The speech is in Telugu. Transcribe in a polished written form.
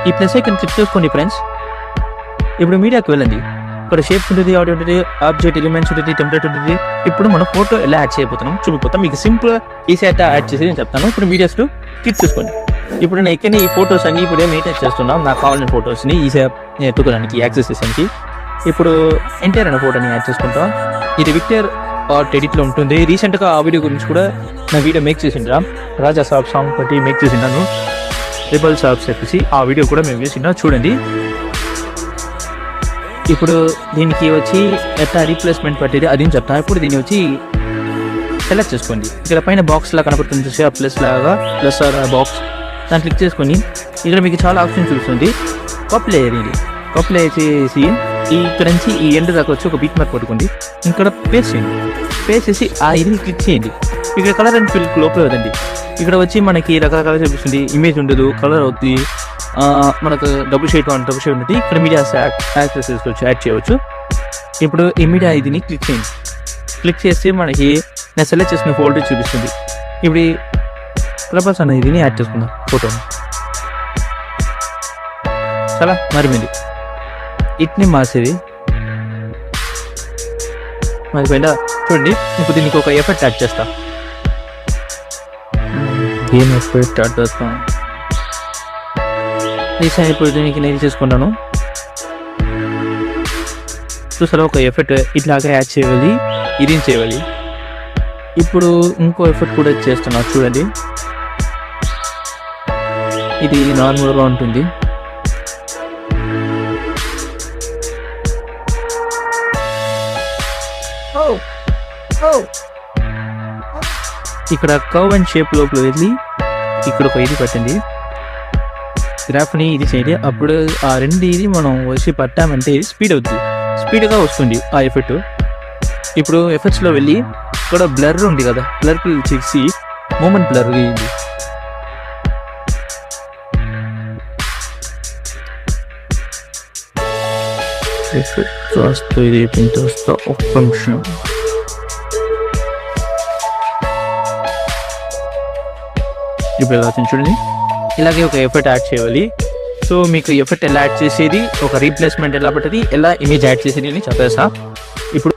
ఈ ప్లస్ ఐకన్ క్లిక్ చేసుకోండి ఫ్రెండ్స్. ఇప్పుడు మీడియాకి వెళ్ళండి. ఇక్కడ షేప్స్ ఉంటుంది, ఆడియో ఉంటుంది, ఆబ్జెక్ట్ ఎలిమెంట్స్ ఉంటుంది, టెంప్లెట్ ఉంటుంది. ఇప్పుడు మనం ఫోటో ఎలా యాడ్ చేయబోతున్నాం చూపిపోతాం. మీకు సింపుల్ ఈసీ అయితే యాడ్ చేసి నేను చెప్తాను. ఇప్పుడు మీడియాస్ క్లిక్ చేసుకోండి. ఇప్పుడు నేను ఇక్కడ ఈ ఫొటోస్ అన్ని ఇప్పుడు మెయింటైన్ చేస్తున్నాం. నాకు కావాలని ఫొటోస్ని ఈసీ ఎత్తుకోవడానికి యాక్సెస్ చేసానికి. ఇప్పుడు ఎంటర్ అనే ఫోటోని యాడ్ చేసుకుంటాం. ఇది విక్టర్ ఆర్ట్ ఎడిట్లో ఉంటుంది. రీసెంట్గా ఆ వీడియో గురించి కూడా నా వీడియో మేక్ చేసిండ్రా. రాజా సాబ్ సాంగ్ బట్టి మేక్ చేసినాను. రిబల్ సాబ్స్ చెప్పేసి ఆ వీడియో కూడా మేము చేసినా చూడండి. ఇప్పుడు దీనికి వచ్చి ఎట్లా రీప్లేస్మెంట్ పట్టేది అది చెప్తాను. ఇప్పుడు దీన్ని వచ్చి సెలెక్ట్ చేసుకోండి. ఇక్కడ పైన బాక్స్ లా కనపడుతుంది చూసి, ఆ ప్లస్ లాగా ప్లస్ బాక్స్ దాన్ని క్లిక్ చేసుకొని ఇక్కడ మీకు చాలా ఆప్షన్ చూస్తుంది. కాపీ ఇది కాపీ చేసి ఇక్కడ నుంచి ఈ ఎండ్ దాకా వచ్చి ఒక బీట్ మార్క్ పట్టుకోండి. ఇక్కడ పేస్ట్ చేయండి. పేస్ట్ చేసి ఆ ఇది క్లిక్ చేయండి. ఇక్కడ కలర్ అండ్ ఫిల్ లోపల వదండి. ఇక్కడ వచ్చి మనకి రకరకాల చూపిస్తుంది. ఇమేజ్ ఉండదు, కలర్ అవుతుంది, మనకు డబుల్ షేడ్ ఉంటుంది. ఇక్కడ మీడియా యాక్సెస్ చేసుకోవచ్చు, యాడ్ చేయవచ్చు. ఇప్పుడు ఈ మీడియా ఇదిని క్లిక్ చేయండి. క్లిక్ చేస్తే మనకి నేను సెలెక్ట్ చేసిన ఫోల్డర్ చూపిస్తుంది. ఇప్పుడు క్లబర్స్ అనే ఇదిని యాడ్ చేసుకుందాం ఫోటోని. చాలా మరిపోయింది. ఇట్ని మార్చేది మరిపోయిందా చూడండి. ఇప్పుడు దీనికి ఒక ఎఫెక్ట్ యాడ్ చేస్తా. ఏం ఎఫెక్ట్ యాడ్ చేస్తాం? ఇప్పుడు దీనికి నేను చేసుకుంటాను. చూసారా, ఒక ఎఫెక్ట్ ఇట్లాగా యాడ్ చేయాలి, ఇది చేయాలి. ఇప్పుడు ఇంకో ఎఫెక్ట్ కూడా చేస్తున్నా చూడండి. ఇది నార్మల్గా ఉంటుంది. ఇక్కడ కర్వ్ అండ్ షేప్ లోపల వెళ్ళి ఇక్కడ ఒక ఇది పెట్టండి. గ్రాఫ్ని ఇది చేయండి. అప్పుడు ఆ రెండు ఇది మనం వచ్చి పట్టామంటే స్పీడ్ అవుతుంది, స్పీడ్గా వస్తుంది ఆ ఎఫెక్ట్. ఇప్పుడు ఎఫెక్ట్స్లో వెళ్ళి ఇక్కడ బ్లర్ ఉంది కదా, బ్లర్ చేసి మూమెంట్ బ్లర్ ఇది ఎఫెక్ట్ వస్తూ ఇది ప్రింట్ వస్తా. ఒక్క నిమిషం. ఇప్పుడు ఎలా చూడండి, ఇలాగే ఒక ఎఫెక్ట్ యాడ్ చేయాలి. సో మీకు ఎఫెక్ట్ ఎలా యాడ్ చేసేది, ఒక రీప్లేస్మెంట్ ఎలా పట్టేది, ఎలా ఇమేజ్ యాడ్ చేసేది అని చెప్పేసా. ఇప్పుడు